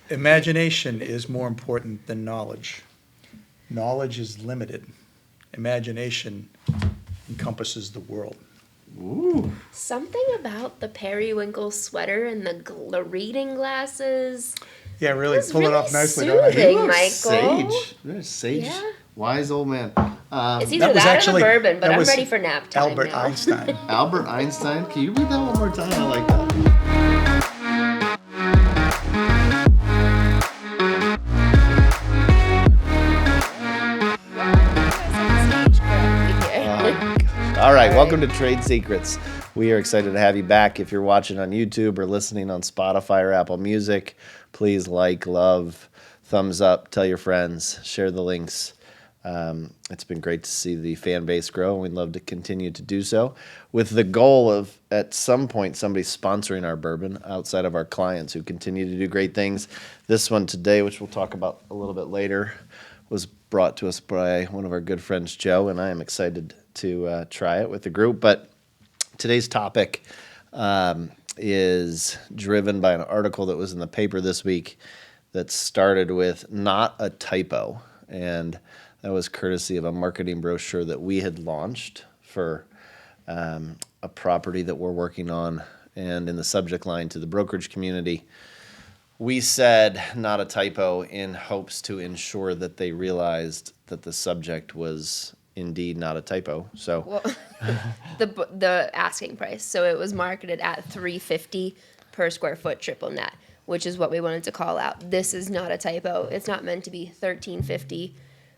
Imagination is more important than knowledge. Knowledge is limited. Imagination encompasses the world. Ooh. Something about the periwinkle sweater and the reading glasses. Yeah, really was pull it really off nicely, soothing. don't I? Michael. Sage. You're a sage. Yeah. Wise old man. It's either that or the bourbon, but I'm ready for nap time Albert now. Einstein. Albert Einstein. Can you read that one more time? I like that. All right, welcome to Trade Secrets. We are excited to have you back. If you're watching on YouTube or listening on Spotify or Apple Music, please like, love, thumbs up, tell your friends, share the links. It's been great to see the fan base grow, and we'd love to continue to do so with the goal of, at some point, somebody sponsoring our bourbon outside of our clients who continue to do great things. This one today, which we'll talk about a little bit later, was brought to us by one of our good friends, Joe, and I am excited to try it with the group. But today's topic is driven by an article that was in the paper this week that started with "not a typo," and that was courtesy of a marketing brochure that we had launched for a property that we're working on. And in the subject line to the brokerage community, we said "not a typo" in hopes to ensure that they realized that the subject was indeed not a typo. So Well, the asking price. So it was marketed at $350 per square foot triple net, which is what we wanted to call out. This is not a typo. It's not meant to be $1,350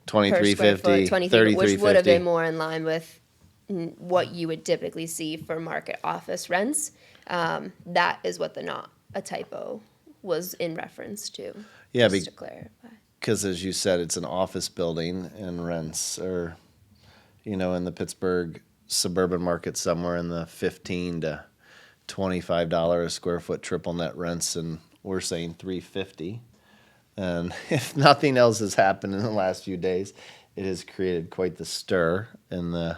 per square foot, $23, which would have been more in line with what you would typically see for market office rents. That is what the "not a typo" was in reference to. Yeah, just to clarify. Because as you said, it's an office building, and rents are, in the Pittsburgh suburban market somewhere in the $15 to $25 a square foot triple net rents, and we're saying $350. And if nothing else has happened in the last few days, it has created quite the stir in the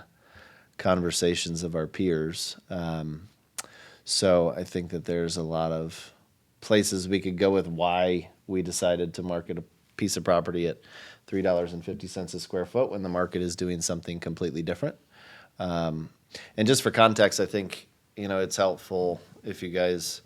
conversations of our peers. So I think that there's a lot of places we could go with why we decided to market a piece of property at $3.50 a square foot when the market is doing something completely different. And just for context, I think, it's helpful if you guys,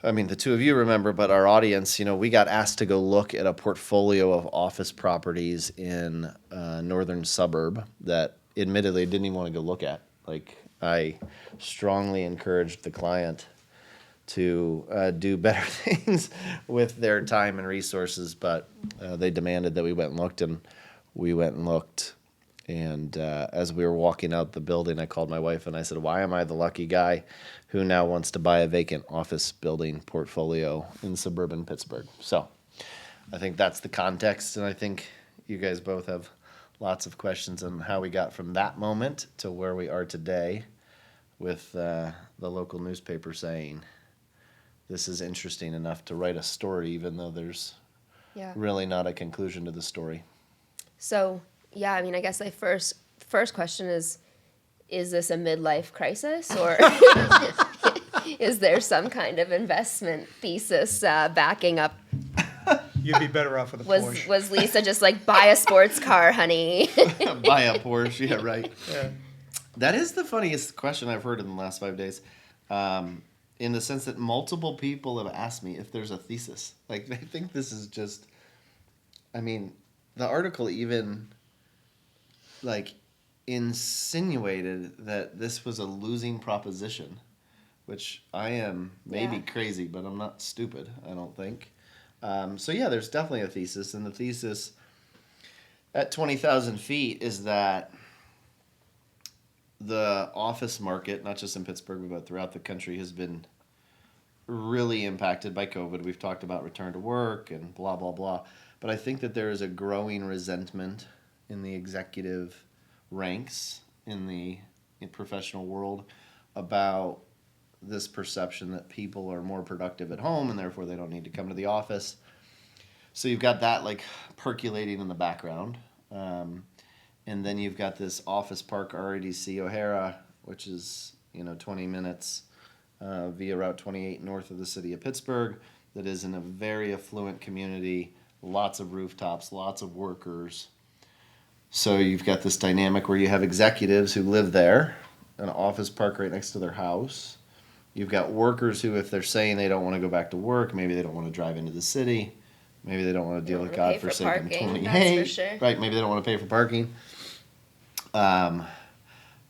the two of you remember, but our audience, we got asked to go look at a portfolio of office properties in a northern suburb that admittedly didn't even want to go look at. Like, I strongly encouraged the client to do better things with their time and resources, but they demanded that we went and looked, and we went and looked. And as we were walking out the building, I called my wife and I said, "Why am I the lucky guy who now wants to buy a vacant office building portfolio in suburban Pittsburgh?" So I think that's the context, and I think you guys both have lots of questions on how we got from that moment to where we are today with the local newspaper saying, this is interesting enough to write a story, even though there's really not a conclusion to the story. So, I guess my first question is this a midlife crisis, or is there some kind of investment thesis backing up? You'd be better off with a Porsche. Was Lisa just like, buy a sports car, honey? Buy a Porsche, yeah, right. Yeah. That is the funniest question I've heard in the last 5 days. In the sense that multiple people have asked me if there's a thesis. Like, they think this is just, the article even, insinuated that this was a losing proposition, which I am maybe crazy, but I'm not stupid, I don't think. There's definitely a thesis, and the thesis at 20,000 feet is that the office market, not just in Pittsburgh, but throughout the country, has been really impacted by COVID. We've talked about return to work and blah, blah, blah. But I think that there is a growing resentment in the executive ranks in professional world about this perception that people are more productive at home and therefore they don't need to come to the office. So you've got that percolating in the background. And then you've got this office park, RADC O'Hara, which is 20 minutes via Route 28 north of the city of Pittsburgh. that is in a very affluent community, lots of rooftops, lots of workers. So you've got this dynamic where you have executives who live there, an office park right next to their house. You've got workers who, if they're saying they don't want to go back to work, maybe they don't want to drive into the city, maybe they don't want to deal Don't with wanna pay for godforsaken parking, 28, that's for sure. right? Maybe they don't want to pay for parking.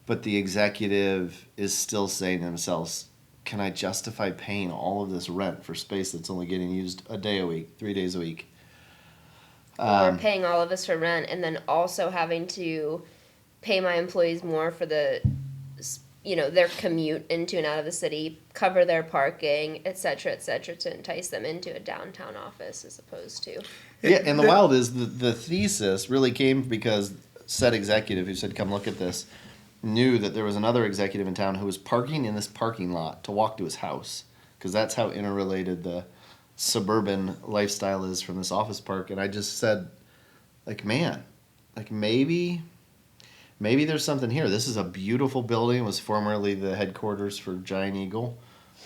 But the executive is still saying to themselves, can I justify paying all of this rent for space that's only getting used a day a week, 3 days a week? Or paying all of this for rent and then also having to pay my employees more for their commute into and out of the city, cover their parking, et cetera, to entice them into a downtown office as opposed to. Yeah, and the wild is the thesis really came because said executive who said, come look at this, knew that there was another executive in town who was parking in this parking lot to walk to his house, because that's how interrelated the suburban lifestyle is from this office park. And I just said, like, man, like maybe there's something here. This is a beautiful building. It was formerly the headquarters for Giant Eagle.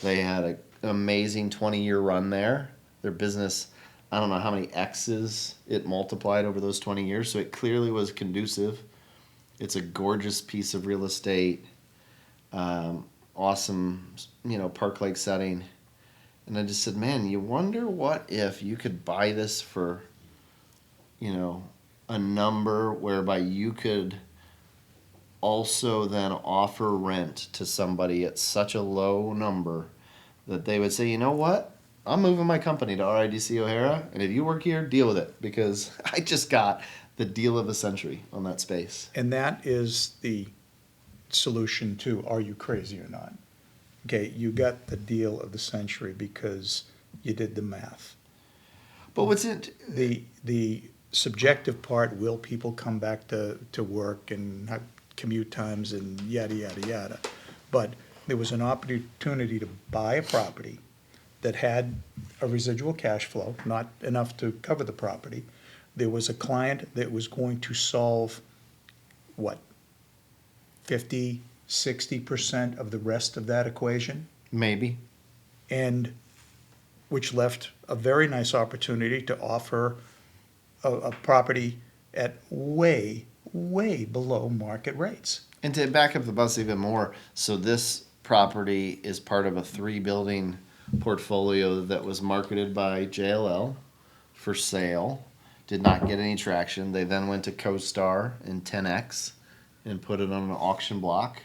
They had an amazing 20-year run there. Their business, I don't know how many X's it multiplied over those 20 years, so it clearly was conducive. It's a gorgeous piece of real estate, awesome, park-like setting. And I just said, man, you wonder what if you could buy this for, a number whereby you could also then offer rent to somebody at such a low number that they would say, you know what? I'm moving my company to RIDC O'Hara, and if you work here, deal with it, because I just got the deal of a century on that space. And that is the solution to, are you crazy or not? Okay, you got the deal of the century because you did the math. But what's it? The subjective part, will people come back to work and have commute times and yada, yada, yada. But there was an opportunity to buy a property that had a residual cash flow, not enough to cover the property. There was a client that was going to solve, 50, 60% of the rest of that equation? Maybe. And which left a very nice opportunity to offer a property at way, way below market rates. And to back up the bus even more, so this property is part of a 3-building portfolio that was marketed by JLL for sale, did not get any traction. They then went to CoStar and 10X and put it on an auction block,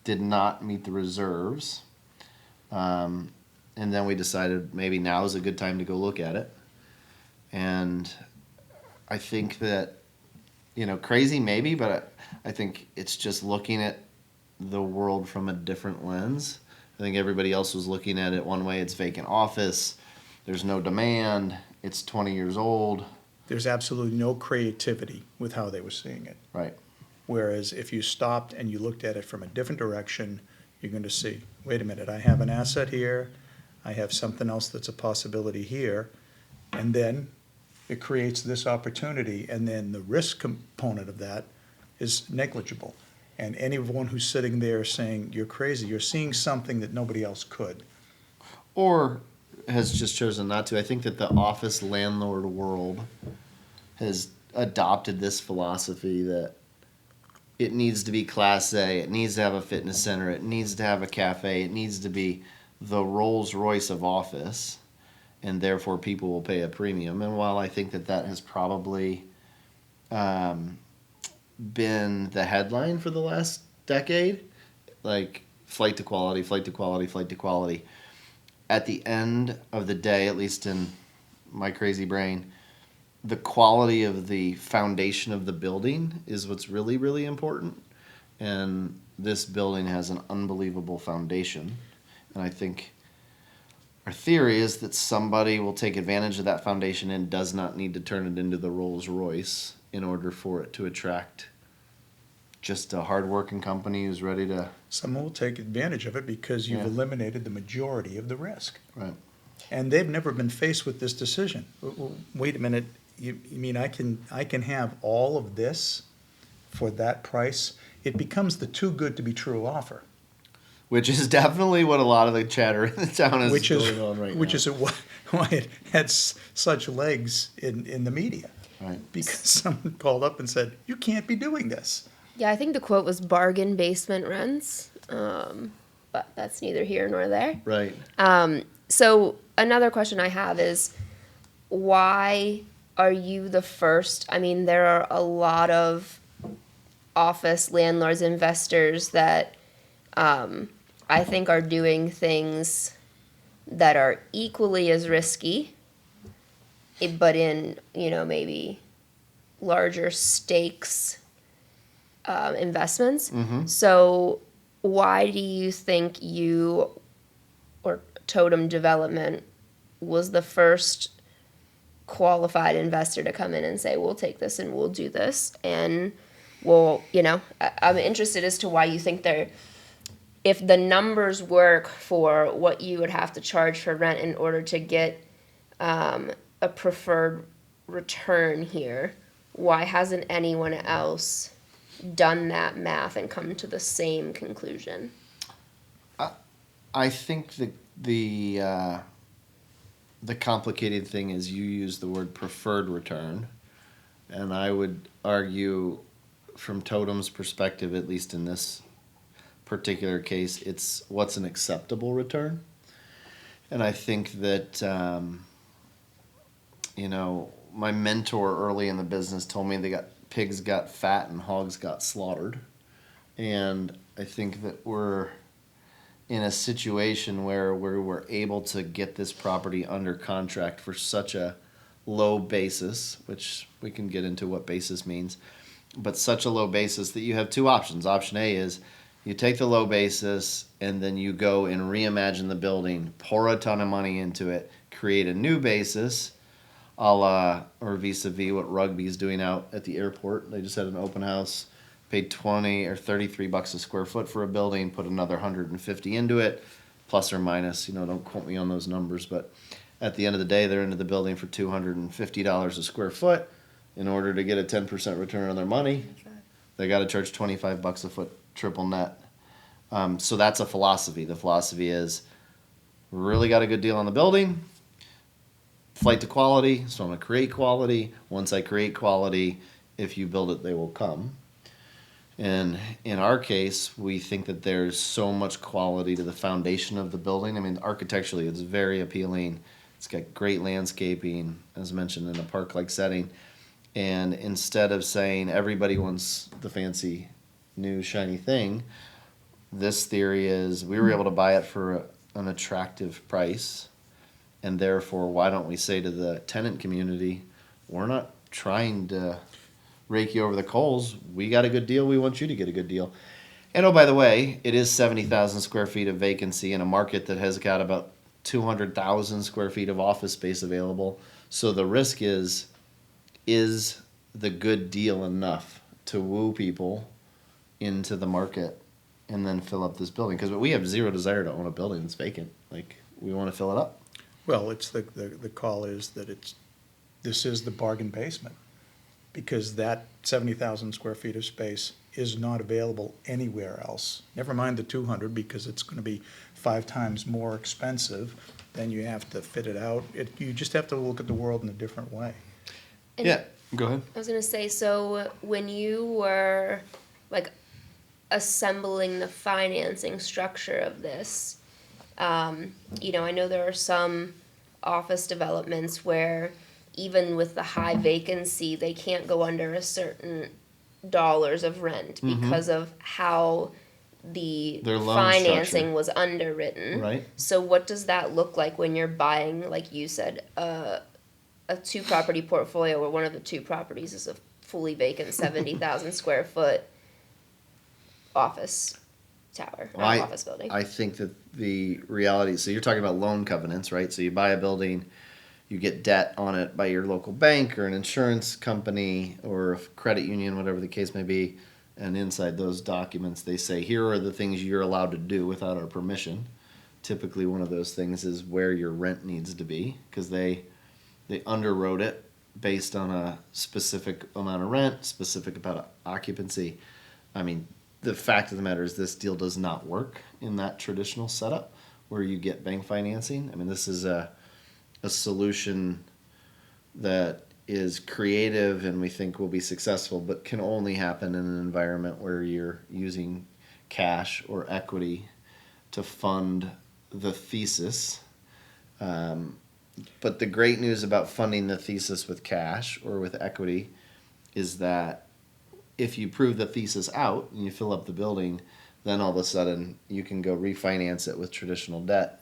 did not meet the reserves. And then we decided maybe now is a good time to go look at it. And I think that, crazy maybe, but I think it's just looking at the world from a different lens. I think everybody else was looking at it one way. It's vacant office. There's no demand. It's 20 years old. There's absolutely no creativity with how they were seeing it. Right. Whereas if you stopped and you looked at it from a different direction, you're going to see, wait a minute, I have an asset here, I have something else that's a possibility here, and then it creates this opportunity, and then the risk component of that is negligible. And anyone who's sitting there saying, you're crazy, you're seeing something that nobody else could. Or has just chosen not to. I think that the office landlord world has adopted this philosophy that it needs to be Class A, it needs to have a fitness center, it needs to have a cafe, it needs to be the Rolls Royce of office, and therefore people will pay a premium. And while I think that that has probably been the headline for the last decade, like flight to quality, flight to quality, flight to quality, at the end of the day, at least in my crazy brain, the quality of the foundation of the building is what's really, really important. And this building has an unbelievable foundation. And I think our theory is that somebody will take advantage of that foundation and does not need to turn it into the Rolls Royce in order for it to attract just a hardworking company who's ready to. Someone will take advantage of it because you've Yeah. eliminated the majority of the risk. Right. And they've never been faced with this decision. Wait a minute, you mean I can have all of this for that price? It becomes the too good to be true offer. which is definitely what a lot of the chatter in the town is Which is, going on right which now. is why it had such legs in the media. Right. Because someone called up and said, you can't be doing this. Yeah, I think the quote was bargain basement rents, but that's neither here nor there. Right. So another question I have is, why are you the first? I mean, there are a lot of office landlords, investors that I think are doing things that are equally as risky, but in, maybe larger stakes investments. So why do you think you or Totum Development was the first qualified investor to come in and say, we'll take this and we'll do this? And I'm interested as to why you think if the numbers work for what you would have to charge for rent in order to get a preferred return here, why hasn't anyone else done that math and come to the same conclusion? I think the complicated thing is you use the word preferred return, and I would argue from Totem's perspective, at least in this particular case, it's what's an acceptable return. And I think that my mentor early in the business told me pigs got fat and hogs got slaughtered. And I think that we're in a situation where we were able to get this property under contract for such a low basis, which we can get into what basis means, but such a low basis that you have two options. Option A is you take the low basis and then you go and reimagine the building, pour a ton of money into it, create a new basis, a la or vis-a-vis what Rugby's doing out at the airport. They just had an open house, paid 20 or 33 bucks a square foot for a building, put another 150 into it, plus or minus, don't quote me on those numbers, but at the end of the day, they're into the building for $250 a square foot. In order to get a 10% return on their money, they got to charge 25 bucks a foot triple net. So that's a philosophy. The philosophy is really got a good deal on the building, flight to quality, so I'm going to create quality. Once I create quality, if you build it, they will come. And in our case, we think that there's so much quality to the foundation of the building. I mean, architecturally, it's very appealing. It's got great landscaping, as mentioned, in a park-like setting. And instead of saying everybody wants the fancy, new, shiny thing, this theory is we were able to buy it for an attractive price. And therefore, why don't we say to the tenant community, we're not trying to rake you over the coals. We got a good deal. We want you to get a good deal. And oh, by the way, it is 70,000 square feet of vacancy in a market that has got about 200,000 square feet of office space available. So the risk is the good deal enough to woo people into the market and then fill up this building? Because we have zero desire to own a building that's vacant. Like, we want to fill it up. Well, it's the call is that this is the bargain basement, because that 70,000 square feet of space is not available anywhere else. Never mind the 200, because it's going to be 5 times more expensive. Then you have to fit it out. You just have to look at the world in a different way. And Yeah, go ahead. I was going to say, so when you were assembling the financing structure of this, I know there are some office developments where even with the high vacancy, they can't go under a certain dollars of rent because of how their loan financing structure was underwritten. Right. So what does that look like when you're buying, like you said, a 2-property portfolio where one of the 2 properties is a fully vacant 70,000 square foot office tower, office building? I think that the reality, so you're talking about loan covenants, right? So you buy a building, you get debt on it by your local bank or an insurance company or a credit union, whatever the case may be. And inside those documents, they say, here are the things you're allowed to do without our permission. Typically, one of those things is where your rent needs to be, because they underwrote it based on a specific amount of rent, specific about occupancy. I mean, the fact of the matter is this deal does not work in that traditional setup where you get bank financing. I mean, this is a solution that is creative and we think will be successful, but can only happen in an environment where you're using cash or equity to fund the thesis. But the great news about funding the thesis with cash or with equity is that if you prove the thesis out and you fill up the building, then all of a sudden you can go refinance it with traditional debt,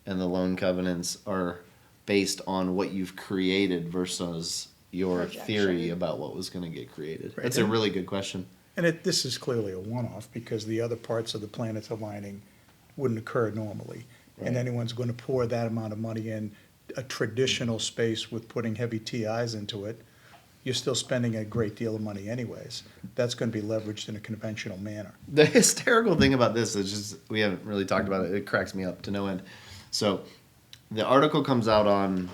and the loan covenants are based on what you've created versus your Projection. theory about what was going to get created. Right. That's a really good question. And this is clearly a one-off because the other parts of the planets aligning wouldn't occur normally. And Right. anyone's going to pour that amount of money in a traditional space with putting heavy TIs into it, you're still spending a great deal of money anyways. That's going to be leveraged in a conventional manner. The hysterical thing about this is just we haven't really talked about it. It cracks me up to no end. So the article comes out on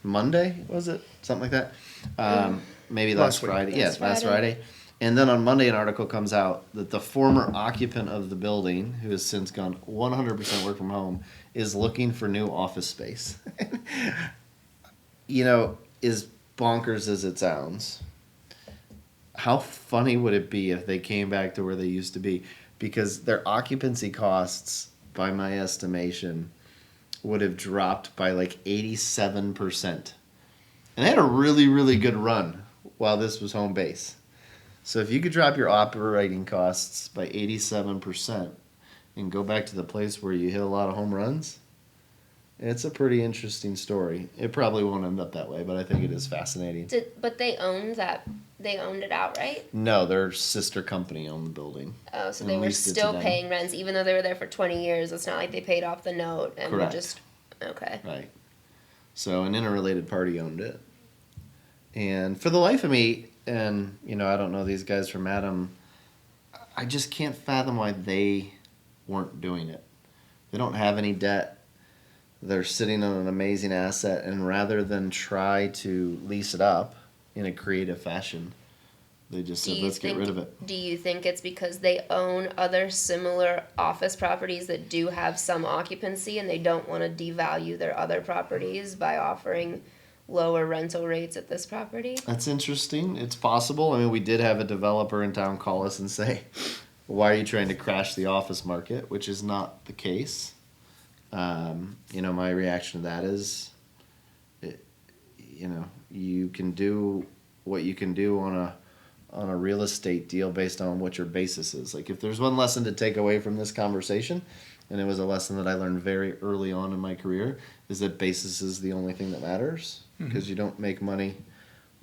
Monday, was it? Something like that? Maybe last Last week. Friday. Last Yes, last Friday. Friday. And then on Monday, an article comes out that the former occupant of the building, who has since gone 100% work from home, is looking for new office space. You know, as bonkers as it sounds, how funny would it be if they came back to where they used to be? Because their occupancy costs, by my estimation, would have dropped by like 87%. And they had a really, really good run while this was home base. So if you could drop your operating costs by 87% and go back to the place where you hit a lot of home runs, it's a pretty interesting story. It probably won't end up that way, but I think it is fascinating. But they owned that. They owned it outright. No, their sister company owned the building. Oh, so And they were leased it to still them. paying rents even though they were there for 20 years. It's not like they paid off the note and were Correct. just okay. Right. So an interrelated party owned it. And for the life of me, and you know, I don't know these guys from Adam, I just can't fathom why they weren't doing it. They don't have any debt. They're sitting on an amazing asset, and rather than try to lease it up in a creative fashion, they just said, let's get rid of it. Do you think it's because they own other similar office properties that do have some occupancy and they don't want to devalue their other properties by offering lower rental rates at this property? That's interesting. It's possible. I mean, we did have a developer in town call us and say, why are you trying to crash the office market? Which is not the case. You know, my reaction to that is, you know, you can do what you can do on a real estate deal based on what your basis is. Like, if there's one lesson to take away from this conversation, and it was a lesson that I learned very early on in my career, is that basis is the only thing that matters, because you don't make money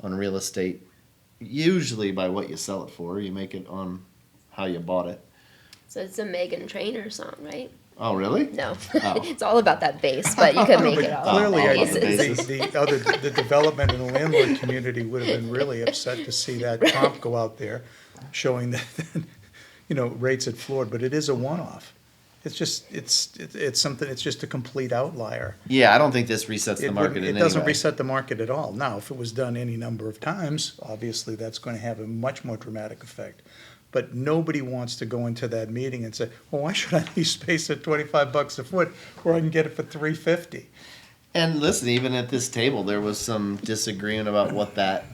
on real estate usually by what you sell it for. You make it on how you bought it. So it's a Megan Trainor song, right? Oh, really? No, Oh. it's all about that base, but you could make But it all clearly, all about the bases. basis. the development and the landlord community would have been really upset to see that comp go out there, showing that, you know, rates had floored, but it is a one-off. It's just, it's something, it's just a complete outlier. Yeah, I don't think this resets the market in It any doesn't way. reset the market at all. Now, if it was done any number of times, obviously that's going to have a much more dramatic effect. But nobody wants to go into that meeting and say, well, why should I lease space at $25 a foot where I can get it for $350? And listen, even at this table, there was some disagreement about what that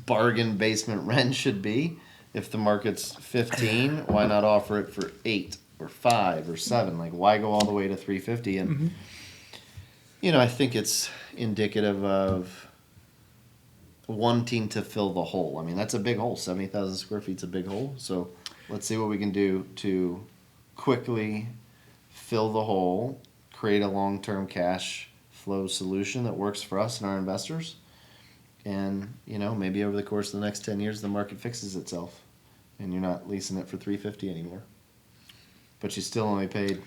bargain basement rent should be. If the market's 15, why not offer it for 8 or 5 or 7? Like, why go all the way to 350? And you know, I think it's indicative of wanting to fill the hole. I mean, that's a big hole. 70,000 square feet's a big hole. So let's see what we can do to quickly fill the hole, create a long-term cash flow solution that works for us and our investors. And, you know, maybe over the course of the next 10 years, the market fixes itself and you're not leasing it for $350 anymore. But you still only paid.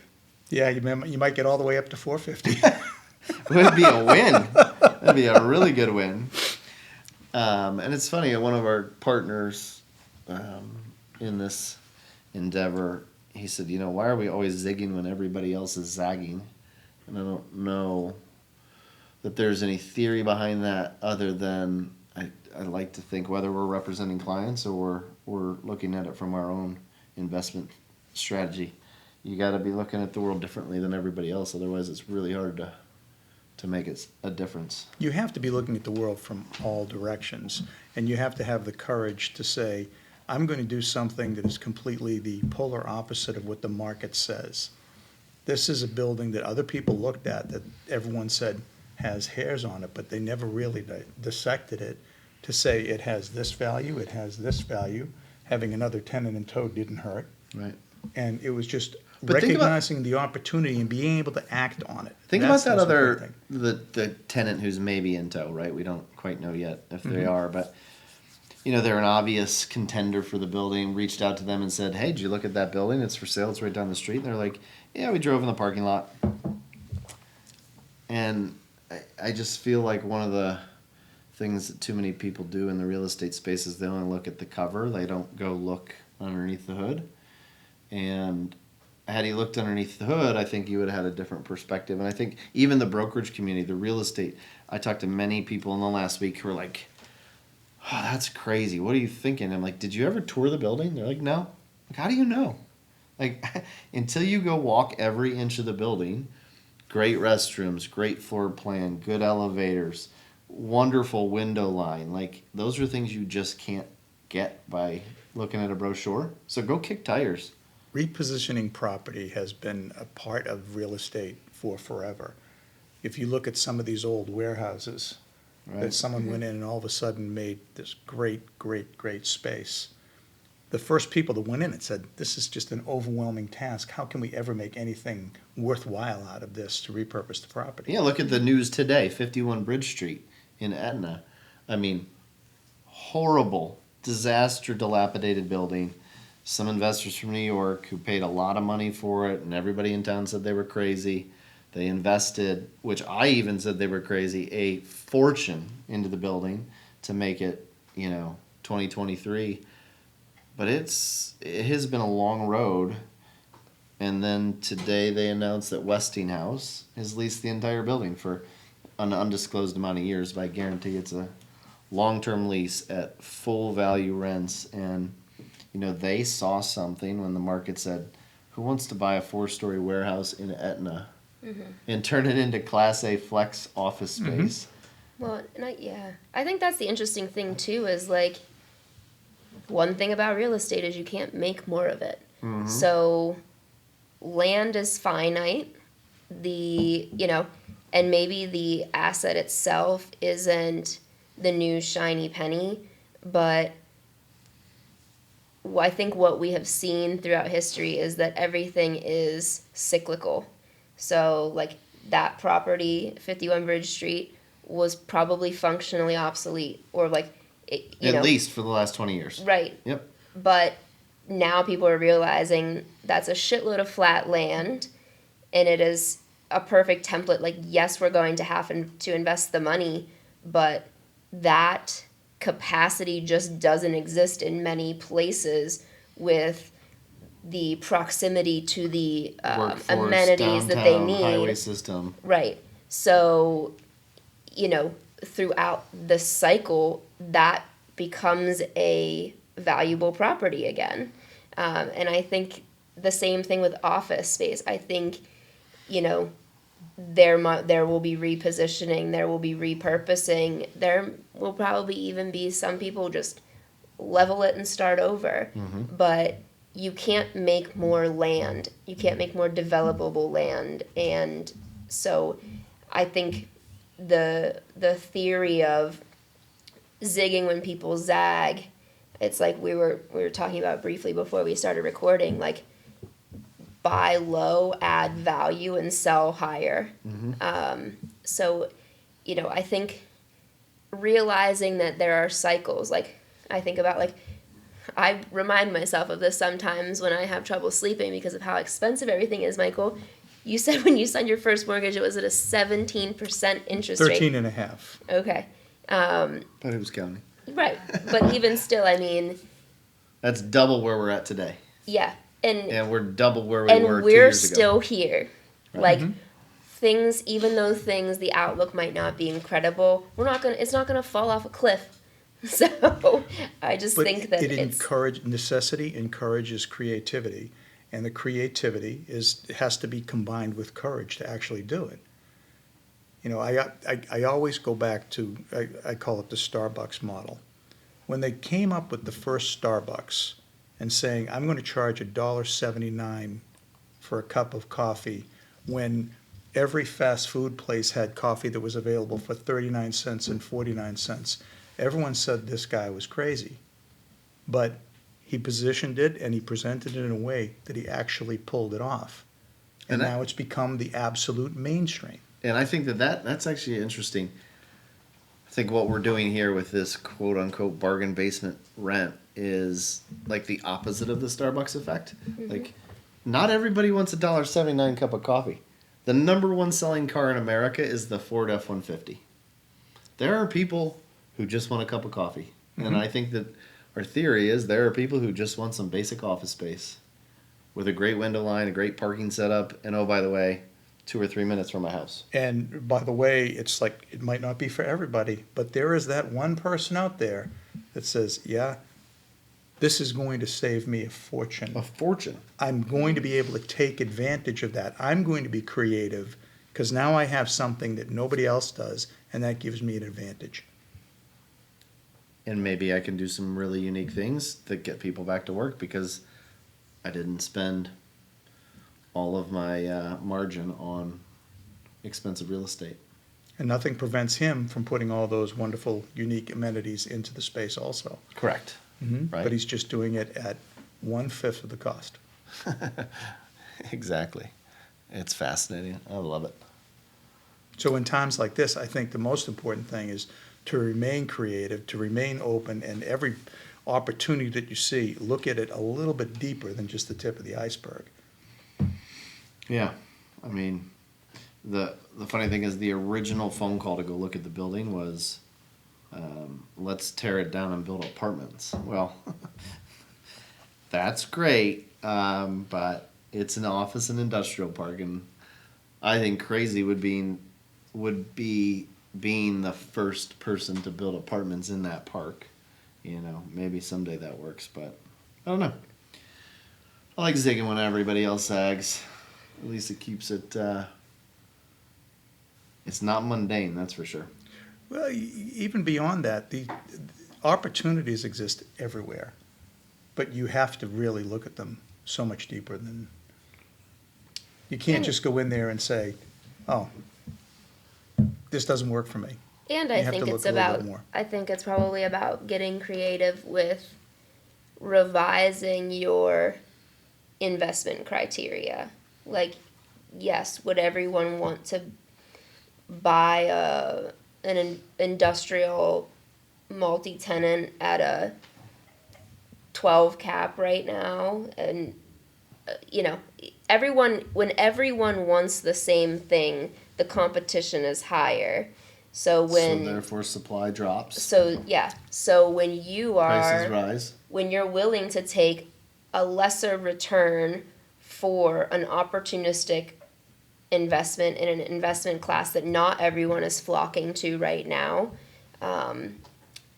Yeah, you might get all the way up to $450. It would be a win. That'd be a really good win. And it's funny, one of our partners in this endeavor, he said, you know, why are we always zigging when everybody else is zagging? And I don't know that there's any theory behind that other than I like to think whether we're representing clients or we're looking at it from our own investment strategy. You got to be looking at the world differently than everybody else. Otherwise, it's really hard to make it a difference. You have to be looking at the world from all directions, and you have to have the courage to say, I'm going to do something that is completely the polar opposite of what the market says. This is a building that other people looked at that everyone said has hairs on it, but they never really dissected it to say it has this value, it has this value. Having another tenant in tow didn't hurt. Right. And it was just But think about- recognizing the opportunity and being able to act on it. Think That's about that the most important other thing. the tenant who's maybe in tow, right? We don't quite know yet if they Mm-hmm. are, but they're an obvious contender for the building. Reached out to them and said, "Hey, did you look at that building? It's for sale. It's right down the street." And they're like, "Yeah, we drove in the parking lot." And I just feel like one of the things that too many people do in the real estate space is they only look at the cover. They don't go look underneath the hood. And had he looked underneath the hood, I think you would have had a different perspective. And I think even the brokerage community, the real estate, I talked to many people in the last week who were like, "Oh, that's crazy. What are you thinking?" I'm like, "Did you ever tour the building?" They're like, "No." Like, how do you know? Like, until you go walk every inch of the building, great restrooms, great floor plan, good elevators, wonderful window line. Like, those are things you just can't get by looking at a brochure. So go kick tires. Repositioning property has been a part of real estate for forever. If you look at some of these old warehouses that Right. someone went in and all of a sudden made this great, great, great space, the first people that went in and said, this is just an overwhelming task. How can we ever make anything worthwhile out of this to repurpose the property? Yeah, look at the news today, 51 Bridge Street in Etna. I mean, horrible, disaster, dilapidated building. Some investors from New York who paid a lot of money for it, and everybody in town said they were crazy. They invested, which I even said they were crazy, a fortune into the building to make it, 2023. But it has been a long road. And then today they announced that Westinghouse has leased the entire building for an undisclosed amount of years, but I guarantee it's a long-term lease at full value rents. And, they saw something when the market said, who wants to buy a 4-story warehouse in Etna and turn it into Class A flex office space? Well, and I think that's the interesting thing too. Is like one thing about real estate is you can't make more of it. So land is finite. And maybe the asset itself isn't the new shiny penny, but I think what we have seen throughout history is that everything is cyclical. So, like, that property, 51 Bridge Street, was probably functionally obsolete, or At least for the last 20 years. Right. Yep. But now people are realizing that's a shitload of flat land, and it is a perfect template. Like, yes, we're going to have to invest the money, but that capacity just doesn't exist in many places with the proximity to the Workforce, amenities that they downtown, need. highway system. Right. So, throughout the cycle, that becomes a valuable property again. And I think the same thing with office space. I think, there will be repositioning, there will be repurposing, there will probably even be some people just level it and start over. But you can't make more land. You can't make more developable land. And so I think the theory of zigging when people zag, it's like we were talking about briefly before we started recording, like buy low, add value, and sell higher. So, I think realizing that there are cycles, like I think about I remind myself of this sometimes when I have trouble sleeping because of how expensive everything is, Michael. You said when you signed your first mortgage, it was at a 17% interest rate. 13 and a half. Okay. But who's counting? Right. But even still, I mean, That's double where we're at today. yeah. And we're double where we were 2 And years we're ago. still here. Like, things, even though the outlook might not be incredible, it's not gonna fall off a cliff. So I just But think that necessity encourages creativity, and the creativity has to be combined with courage to actually do it. You know, I always go back to, I call it the Starbucks model. When they came up with the first Starbucks and saying, I'm going to charge $1.79 for a cup of coffee, when every fast food place had coffee that was available for 39 cents and 49 cents, everyone said this guy was crazy. But he positioned it and he presented it in a way that he actually pulled it off. And And now it's become the absolute mainstream. And I think that's actually interesting. I think what we're doing here with this quote unquote bargain basement rent is like the opposite of the Starbucks effect. Like, not everybody wants a $1.79 cup of coffee. The number one selling car in America is the Ford F-150. There are people who just want a cup of coffee. And I think that our theory is there are people who just want some basic office space with a great window line, a great parking setup, and oh, by the way, 2 or 3 minutes from my house. And by the way, it's like, it might not be for everybody, but there is that one person out there that says, yeah, this is going to save me a fortune. A fortune. I'm going to be able to take advantage of that. I'm going to be creative because now I have something that nobody else does, and that gives me an advantage. And maybe I can do some really unique things that get people back to work because I didn't spend all of my margin on expensive real estate. And nothing prevents him from putting all those wonderful, unique amenities into the space also. Correct. Right. But he's just doing it at 1/5 of the cost. Exactly. It's fascinating. I love it. So in times like this, I think the most important thing is to remain creative, to remain open, and every opportunity that you see, look at it a little bit deeper than just the tip of the iceberg. Yeah. I mean, the funny thing is the original phone call to go look at the building was, let's tear it down and build apartments. Well, that's great, but it's an office and industrial park, and I think crazy would be being the first person to build apartments in that park. You know, maybe someday that works, but I don't know. I like zigging when everybody else zags. At least it keeps it, it's not mundane, that's for sure. Well, even beyond that, the opportunities exist everywhere, but you have to really look at them so much deeper than, you can't just go in there and say, oh, this doesn't work for me. And You I have think to it's look a little about, bit more. I think it's probably about getting creative with revising your investment criteria. Like, yes, would everyone want to buy an industrial multi-tenant at a 12 cap right now? And, you know, when everyone wants the same thing, the competition is higher. So therefore supply drops. So when you are Prices rise. when you're willing to take a lesser return for an opportunistic investment in an investment class that not everyone is flocking to right now,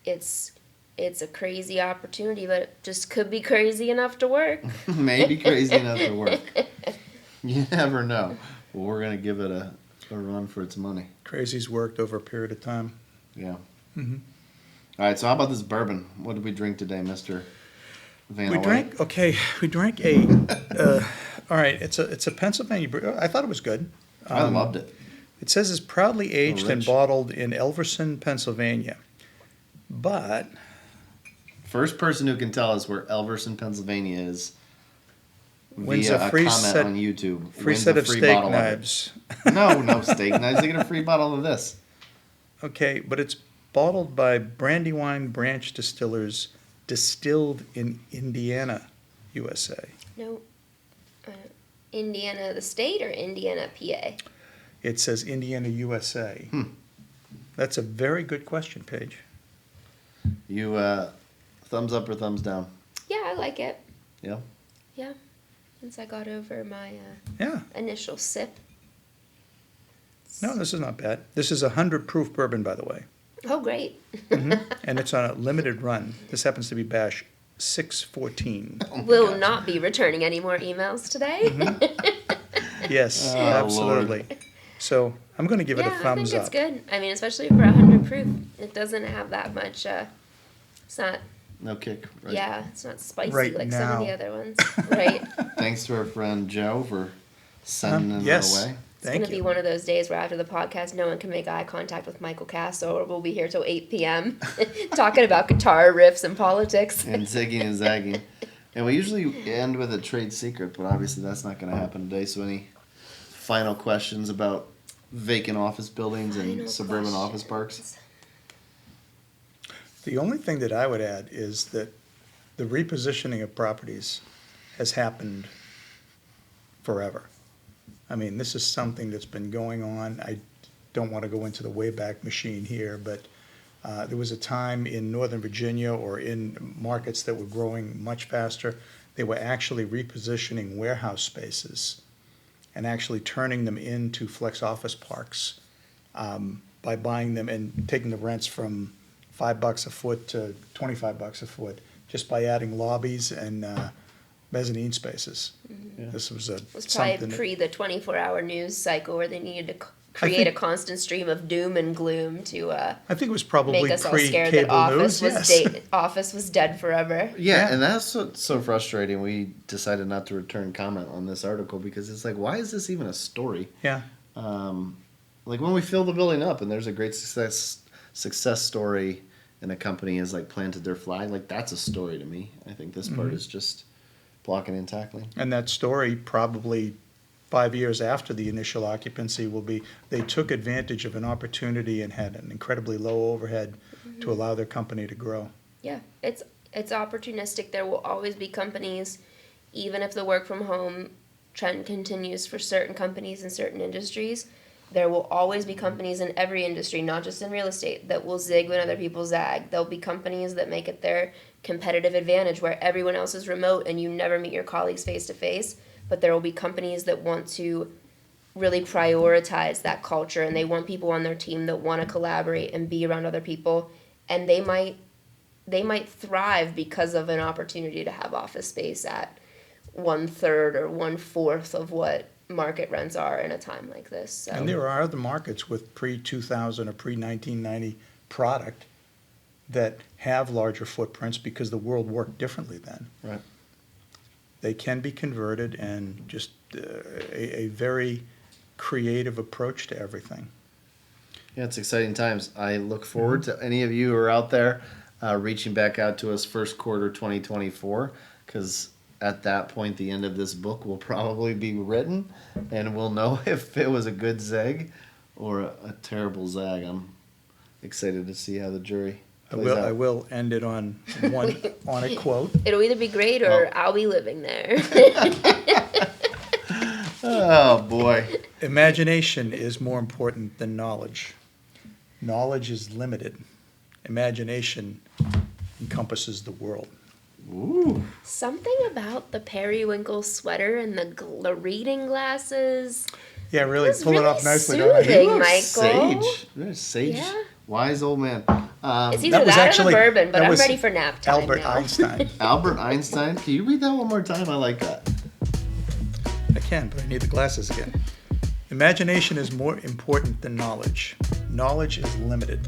it's a crazy opportunity, but it just could be crazy enough to work. Maybe crazy enough to work. You never know. Well, we're going to give it a run for its money. Crazy's worked over a period of time. Yeah. All right, so how about this bourbon? What did we drink today, Mr. Van We drank a, all right, it's a Pennsylvania brew. I thought it was good. I loved it. It says it's proudly aged and rich. bottled in Elverson, Pennsylvania. But First person who can tell us where Elverson, Pennsylvania is wins via a free comment set, on YouTube. free wins set a of free steak bottle of it. knives. No steak knives. They get a free bottle of this. Okay, but it's bottled by Brandywine Branch Distillers, distilled in Indiana, USA. No, Indiana the state or Indiana, PA? It says Indiana, USA. That's a very good question, Paige. You thumbs up or thumbs down? Yeah, I like it. Yeah. Yeah, once I got over my Yeah. initial sip. No, this is not bad. This is 100 proof bourbon, by the way. Oh, great. And it's on a limited run. This happens to be bash 614. Will not be returning any more emails today. Yes, Oh, absolutely. So I'm going to give it a Yeah, I thumbs think it's up. good. I mean, especially for 100 proof. It doesn't have that much, it's not, No kick. Right? yeah, it's not spicy Right like some of the now. other ones. Right. Thanks to our friend Joe for sending Yes. it away. It's going Thank to be you. one of those days where after the podcast, no one can make eye contact with Michael Casso, or we'll be here till 8 p.m. talking about guitar riffs and politics. And Zigging and Zagging. And we usually end with a trade secret, but obviously that's not going to happen today. So any final questions about vacant office buildings and Final suburban office parks? questions. The only thing that I would add is that the repositioning of properties has happened forever. I mean, this is something that's been going on. I don't want to go into the Wayback Machine here, but there was a time in Northern Virginia or in markets that were growing much faster, they were actually repositioning warehouse spaces and actually turning them into flex office parks by buying them and taking the rents from $5 a foot to $25 a foot, just by adding lobbies and mezzanine spaces. This was It was something probably that- pre the 24-hour news cycle where they needed to create a think- constant stream of doom and gloom to I think it was probably make us all scared that pre-cable news, yes. Office was dead forever. Yeah, and that's so frustrating. We decided not to return comment on this article because it's like, why is this even a story? Yeah, Like when we fill the building up and there's a great success story and a company has like planted their flag, like that's a story to me. I think this part is just blocking and tackling. and that story probably 5 years after the initial occupancy will be, they took advantage of an opportunity and had an incredibly low overhead to allow their company to grow. Yeah, it's opportunistic. There will always be companies, even if the work from home trend continues for certain companies in certain industries. There will always be companies in every industry, not just in real estate, that will zig when other people zag. There'll be companies that make it their competitive advantage where everyone else is remote and you never meet your colleagues face to face. But there will be companies that want to really prioritize that culture and they want people on their team that want to collaborate and be around other people. And they might thrive because of an opportunity to have office space at 1/3 or 1/4 of what market rents are in a time like this. So. And there are other markets with pre-2000 or pre-1990 product that have larger footprints because the world worked differently then. Right. They can be converted and just a very creative approach to everything. Yeah, it's exciting times. I look forward to any of you who are out there reaching back out to us first quarter 2024 because at that point, the end of this book will probably be written, and we'll know if it was a good zag or a terrible zag. I'm excited to see how the jury plays out. I will end it on a quote. It'll either be great or I'll be living there. Oh, boy. Imagination is more important than knowledge. Knowledge is limited. Imagination encompasses the world. Ooh. Something about the periwinkle sweater and the reading glasses. Yeah, really was pull it really off nicely, don't I? soothing. He looks Michael. sage. Very sage. Yeah. Wise old man. It's either that was that actually- or the bourbon, but that I'm was ready for nap time Albert now. Einstein. Albert Einstein. Can you read that one more time? I like that. I can, but I need the glasses again. Imagination is more important than knowledge. Knowledge is limited.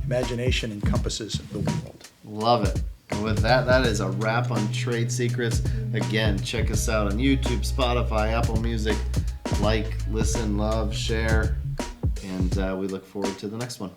Imagination encompasses the world. Love it. And with that, that is a wrap on Trade Secrets. Again, check us out on YouTube, Spotify, Apple Music. Like, listen, love, share. And we look forward to the next one.